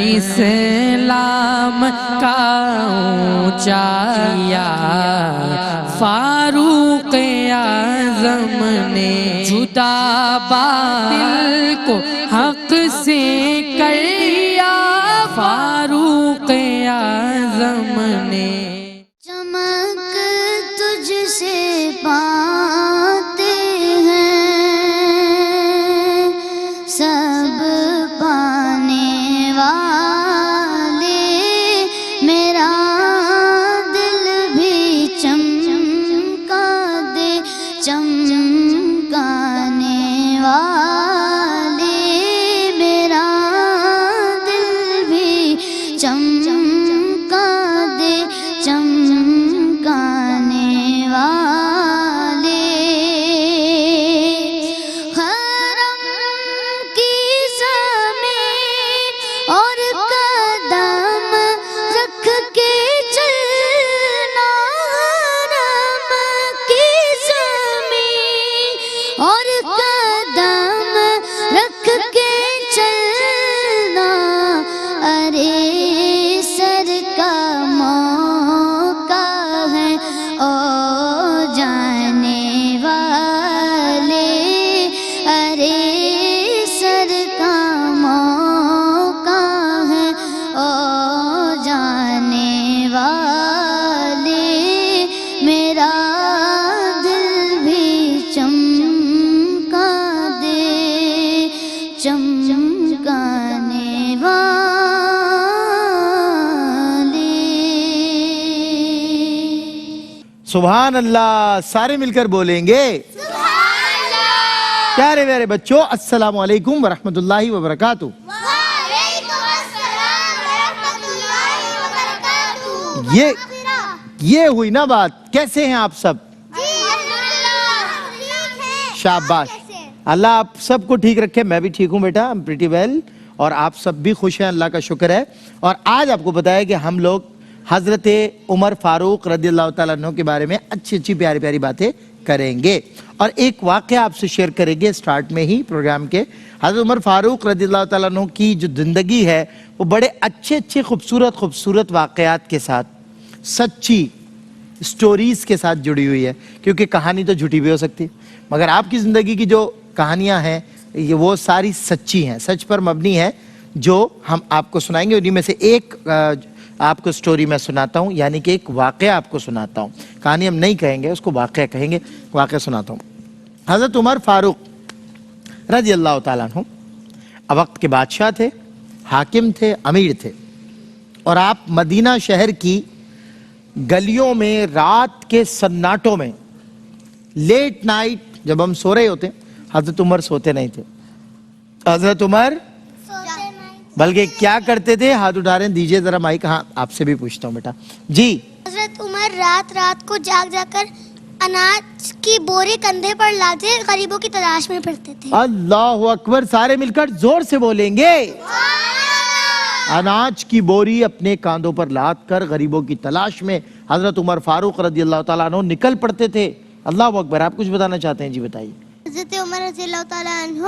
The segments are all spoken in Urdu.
اسلام کا اونچایا فاروق اعظم نے جدا باطل کو حق سے کیا فاروق اعظم نے چمک تجھ سے پاتے ہیں سب پانے والے میرا دل بھی چمکا دے چمکانے والے میرا دل بھی چمکا دے چمکانے والے حرم کی زمین اور قدم رکھ کے چلنا حرم کی زمین اور قدم رکھ کے چلنا ارے سر کا موقع ہے او جانے والے ارے سر کا موقع ہے او جانے والے میرا دل بھی چمکا دے چمکانے والے سبحان اللہ، سارے مل کر بولیں گے پیارے پیارے بچوں، السلام علیکم ورحمۃ اللہ وبرکاتہ۔ وعلیکم السلام ورحمۃ اللہ وبرکاتہ۔ یہ ہوئی نا بات، کیسے ہیں آپ سب؟ شاباش، اللہ آپ سب کو ٹھیک رکھے، میں بھی ٹھیک ہوں بیٹا، پریٹی ویل، اور آپ سب بھی خوش ہیں، اللہ کا شکر ہے۔ اور آج آپ کو بتایا کہ ہم لوگ حضرت عمر فاروق رضی اللہ تعالیٰ عنہ کے بارے میں اچھی اچھی پیاری پیاری باتیں کریں گے، اور ایک واقعہ آپ سے شیئر کریں گے سٹارٹ میں ہی پروگرام کے۔ حضرت عمر فاروق رضی اللہ تعالیٰ عنہ کی جو زندگی ہے وہ بڑے اچھے اچھے خوبصورت واقعات کے ساتھ، سچی سٹوریز کے ساتھ جڑی ہوئی ہے، کیونکہ کہانی تو جھوٹی بھی ہو سکتی ہے، مگر آپ کی زندگی کی جو کہانیاں ہیں یہ وہ ساری سچی ہیں، سچ پر مبنی ہے، جو ہم آپ کو سنائیں گے۔ انہیں میں سے ایک آپ کو سٹوری میں سناتا ہوں، یعنی کہ ایک واقعہ آپ کو سناتا ہوں، کہانی ہم نہیں کہیں گے، اس کو واقعہ کہیں گے، واقعہ سناتا ہوں۔ حضرت عمر فاروق رضی اللہ تعالیٰ عنہ وقت کے بادشاہ تھے، حاکم تھے، امیر تھے، اور آپ مدینہ شہر کی گلیوں میں رات کے سناٹوں میں لیٹ نائٹ جب ہم سو رہے ہوتے، حضرت عمر سوتے نہیں تھے۔ حضرت عمر بلکہ کیا کرتے تھے؟ ہاتھ اٹھا رہے ہیں، دیجئے ذرا مائک۔ ہاں آپ سے بھی پوچھتا ہوں بیٹا جی۔ حضرت عمر رات کو جاگ کر اناج کی بوری کندھے پر لاتے غریبوں کی تلاش میں پھرتے تھے۔ اللہ اکبر، سارے مل کر زور سے بولیں گے۔ اناج کی بوری اپنے کاندھوں پر لاد کر غریبوں کی تلاش میں حضرت عمر فاروق رضی اللہ تعالیٰ عنہ نکل پڑتے تھے۔ اللہ اکبر، آپ کچھ بتانا چاہتے ہیں؟ جی بتائیے۔ حضرت عمر رضی اللہ تعالیٰ عنہ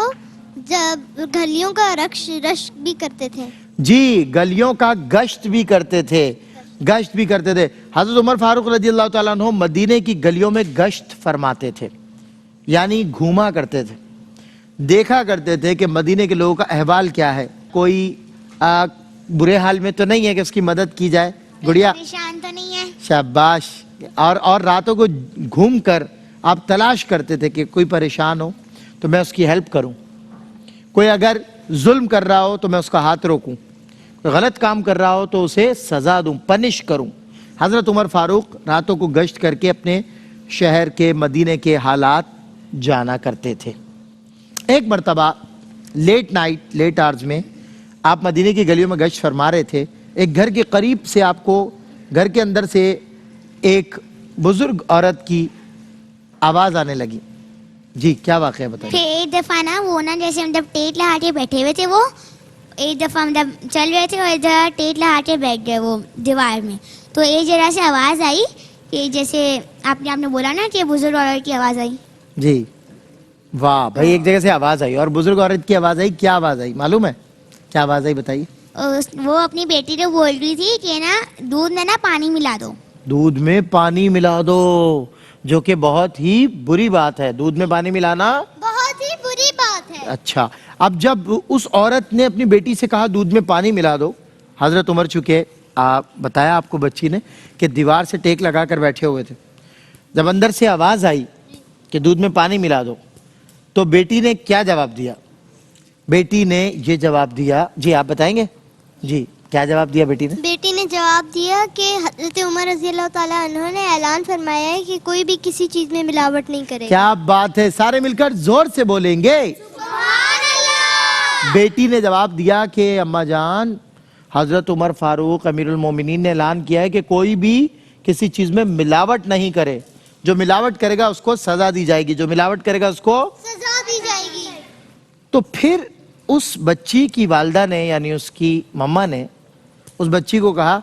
جب گلیوں کا رشک بھی کرتے تھے، جی گلیوں کا گشت بھی کرتے تھے، حضرت عمر فاروق رضی اللہ تعالیٰ عنہ مدینے کی گلیوں میں گشت فرماتے تھے، یعنی گھوما کرتے تھے، دیکھا کرتے تھے کہ مدینے کے لوگوں کا احوال کیا ہے، کوئی برے حال میں تو نہیں ہے کہ اس کی مدد کی جائے، گڑیا پریشان تو نہیں ہے، شاباش۔ اور راتوں کو گھوم کر آپ تلاش کرتے تھے کہ کوئی پریشان ہو تو میں اس کی ہیلپ کروں، کوئی اگر ظلم کر رہا ہو تو میں اس کا ہاتھ روکوں، کوئی غلط کام کر رہا ہو تو اسے سزا دوں، پنش کروں۔ حضرت عمر فاروق راتوں کو گشت کر کے اپنے شہر کے مدینے کے حالات جانا کرتے تھے۔ ایک مرتبہ لیٹ نائٹ لیٹ آرز میں آپ مدینے کی گلیوں میں گشت فرما رہے تھے، ایک گھر کے قریب سے آپ کو گھر کے اندر سے ایک بزرگ عورت کی آواز آنے لگی۔ جی کیا واقعہ بتائیے؟ پھر ایک دفعہ نا وہ نا جیسے ہم جب ٹیٹ لہا کے بیٹھے ہوئے تھے، وہ ایک دفعہ ہم جب چل رہے تھے اور ادھر ٹیٹ لہا کے بیٹھ گئے وہ دیوار میں، تو ایک جگہ سے آواز آئی کہ جیسے آپ نے بولا نا کہ بزرگ عورت کی آواز آئی۔ جی واہ بھائی، ایک جگہ سے آواز آئی اور بزرگ عورت کی آواز آئی، کیا آواز آئی معلوم ہے؟ کیا آواز آئی بتائیے۔ وہ اپنی بیٹی کو بول رہی تھی کہ نا دودھ میں نا پانی ملا دو. دودھ میں پانی ملا دو, جو کہ بہت ہی بری بات ہے. دودھ میں پانی ملانا بہت ہی بری بات ہے. اچھا, اب جب اس عورت نے اپنی بیٹی سے کہا دودھ میں پانی ملا دو, حضرت عمر چکے بتایا آپ کو بچی نے کہ دیوار سے ٹیک لگا کر بیٹھے ہوئے تھے. جب اندر سے آواز آئی کہ دودھ میں پانی ملا دو, تو بیٹی نے کیا جواب دیا؟ بیٹی نے یہ جواب دیا, جی آپ بتائیں گے, جی کیا جواب دیا بیٹی نے؟ بیٹی نے جواب دیا کہ حضرت عمر رضی اللہ تعالیٰ عنہ نے اعلان فرمایا ہے کہ کوئی بھی کسی چیز میں ملاوٹ نہیں کرے. کیا بات ہے, سارے مل کر زور سے بولیں گے. سبحان اللہ. بیٹی نے جواب دیا کہ اماں جان, حضرت عمر فاروق امیر المومنین نے اعلان کیا ہے کہ کوئی بھی کسی چیز میں ملاوٹ نہیں کرے. جو ملاوٹ کرے گا اس کو سزا دی جائے گی, جو ملاوٹ کرے گا اس کو سزا دی جائے گی. تو پھر اس بچی کی والدہ نے یعنی اس کی مما نے اس بچی کو کہا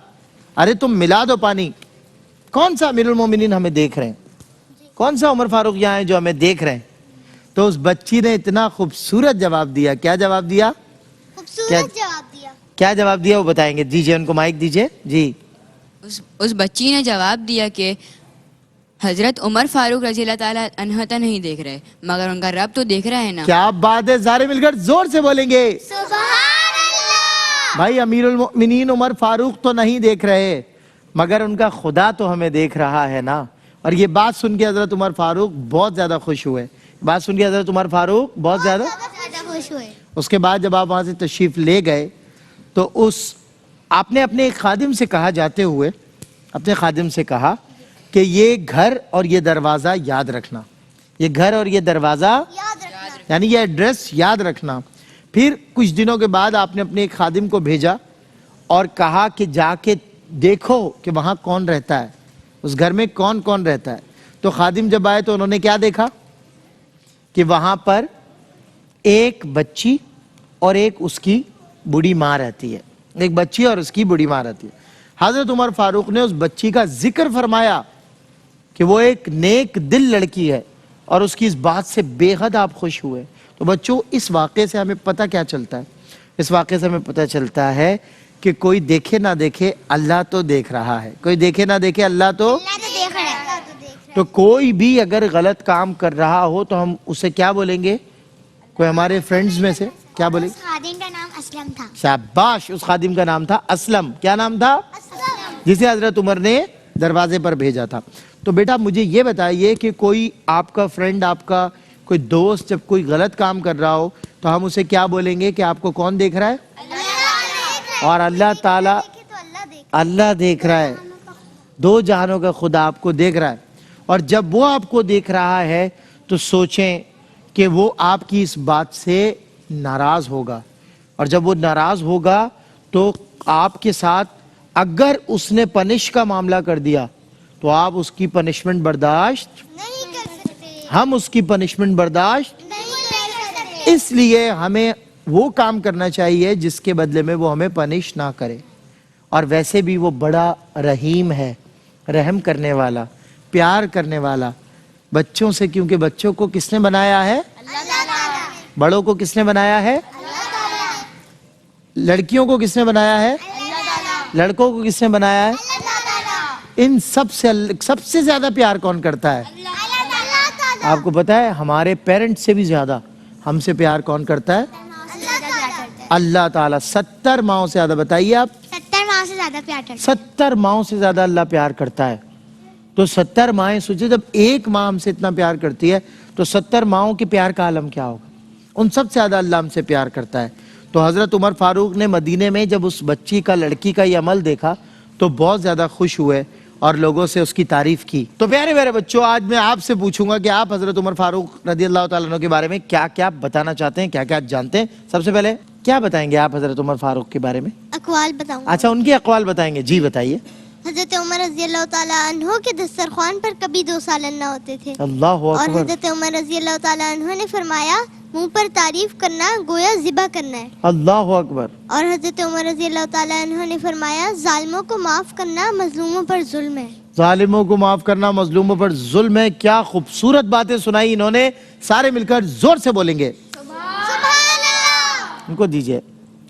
ارے تم ملا دو پانی. کون سا امیر المومنین ہمیں دیکھ رہے ہیں, کون سا عمر فاروق یہاں ہے جو ہمیں دیکھ رہے ہیں. تو اس بچی نے اتنا خوبصورت جواب دیا. کیا جواب دیا؟ خوبصورت جواب دیا. کیا جواب دیا وہ بتائیں گے. دیجئے ان کو مائک دیجئے. جی اس بچی نے جواب دیا کہ حضرت عمر فاروق رضی اللہ تعالیٰ عنہ تو نہیں دیکھ رہے مگر ان کا رب تو دیکھ رہا ہے نا. کیا بات ہے, سارے مل کر زور سے بولیں گے. سبحان اللہ. بھائی امیر المؤمنین عمر فاروق تو نہیں دیکھ رہے مگر ان کا خدا تو ہمیں دیکھ رہا ہے نا. اور یہ بات سن کے حضرت عمر فاروق بہت زیادہ خوش ہوئے. بات سن کے حضرت عمر فاروق بہت زیادہ خوش ہوئے. اس کے بعد جب آپ وہاں سے تشریف لے گئے تو آپ نے اپنے ایک خادم سے کہا, جاتے ہوئے اپنے خادم سے کہا کہ یہ گھر اور یہ دروازہ یاد رکھنا, یہ گھر اور یہ دروازہ یعنی یہ ایڈریس یاد رکھنا. پھر کچھ دنوں کے بعد آپ نے اپنے ایک خادم کو بھیجا اور کہا کہ جا کے دیکھو کہ وہاں کون رہتا ہے, اس گھر میں کون کون رہتا ہے. تو خادم جب آئے تو انہوں نے کیا دیکھا کہ وہاں پر ایک بچی اور ایک اس کی بوڑھی ماں رہتی ہے. ایک بچی اور اس کی بوڑھی ماں رہتی ہے. حضرت عمر فاروق نے اس بچی کا ذکر فرمایا کہ وہ ایک نیک دل لڑکی ہے اور اس کی اس بات سے بے حد آپ خوش ہوئے. تو بچوں, اس واقعے سے ہمیں پتہ کیا چلتا ہے؟ اس واقعے سے ہمیں پتہ چلتا ہے کہ کوئی دیکھے نہ دیکھے اللہ تو دیکھ رہا ہے. کوئی دیکھے نہ دیکھے اللہ تو دیکھ رہا ہے. تو کوئی بھی اگر غلط کام کر رہا ہو تو ہم اسے کیا بولیں گے؟ کوئی ہمارے فرینڈز میں سے کیا بولیں گے؟ خادم کا نام اسلم تھا. شاباش, اس خادم کا نام تھا اسلم. کیا نام تھا؟ جسے حضرت عمر نے دروازے پر بھیجا تھا. تو بیٹا مجھے یہ بتائیے کہ کوئی آپ کا فرینڈ, آپ کا کوئی دوست جب کوئی غلط کام کر رہا ہو تو ہم اسے کیا بولیں گے کہ آپ کو کون دیکھ رہا ہے؟ اور اللہ تعالیٰ اللہ دیکھ رہا ہے. دو جہانوں کا خدا آپ کو دیکھ رہا ہے. اور جب وہ آپ کو دیکھ رہا ہے تو سوچیں کہ وہ آپ کی اس بات سے ناراض ہوگا, اور جب وہ ناراض ہوگا تو آپ کے ساتھ اگر اس نے پنش کا معاملہ کر دیا تو آپ اس کی پنشمنٹ برداشت نہیں کر سکتے. ہم اس کی پنشمنٹ برداشت. نہیں کر سکتے. اس لیے ہمیں وہ کام کرنا چاہیے جس کے بدلے میں وہ ہمیں پنش نہ کرے. اور ویسے بھی وہ بڑا رحیم ہے, رحم کرنے والا, پیار کرنے والا بچوں سے, کیونکہ بچوں کو کس نے بنایا ہے؟ بڑوں کو کس نے بنایا ہے؟ لڑکیوں کو کس نے بنایا ہے؟ لڑکوں کو کس نے بنایا ہے؟ ان سب سے زیادہ پیار کون کرتا ہے؟ آپ کو پتا ہے ہمارے پیرنٹ سے بھی زیادہ ہم سے پیار کون کرتا ہے؟ اللہ تعالیٰ. 70 ماؤں سے زیادہ. بتائیے آپ. 70 ماؤں سے زیادہ پیار کرتا ہے. 70 ماؤں سے زیادہ اللہ پیار کرتا ہے. تو 70 مائیں سوچے, جب ایک ماں ہم سے اتنا پیار کرتی ہے تو 70 ماؤں کے پیار کا عالم کیا ہوگا؟ ان سب سے زیادہ اللہ ہم سے پیار کرتا ہے. تو حضرت عمر فاروق نے مدینے میں جب اس بچی کا, لڑکی کا یہ عمل دیکھا تو بہت زیادہ خوش ہوئے اور لوگوں سے اس کی تعریف کی. تو پیارے میرے بچوں, آج میں آپ سے پوچھوں گا کہ آپ حضرت عمر فاروق رضی اللہ تعالیٰ عنہ کے بارے میں کیا کیا بتانا چاہتے ہیں, کیا کیا جانتے ہیں. سب سے پہلے کیا بتائیں گے آپ حضرت عمر فاروق کے بارے میں؟ اقوال بتاؤں. اچھا, ان کے اقوال بتائیں گے. جی بتائیے. حضرت عمر رضی اللہ تعالیٰ عنہ کے دسترخوان پر کبھی 2 سالن نہ ہوتے تھے. اللہ اور اکبر. حضرت عمر رضی اللہ تعالیٰ عنہ نے فرمایا منہ پر تعریف کرنا گویا ذبح کرنا ہے. اللہ اکبر. اور حضرت عمر رضی اللہ تعالیٰ عنہ نے فرمایا ظالموں کو معاف کرنا مظلوموں پر ظلم ہے. ظالموں کو معاف کرنا مظلوموں پر ظلم ہے. کیا خوبصورت باتیں سنائی انہوں نے. سارے مل کر زور سے بولیں گے. سبحان اللہ. ان کو دیجئے.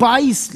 22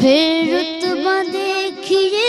پھر رتبہ دیکھیے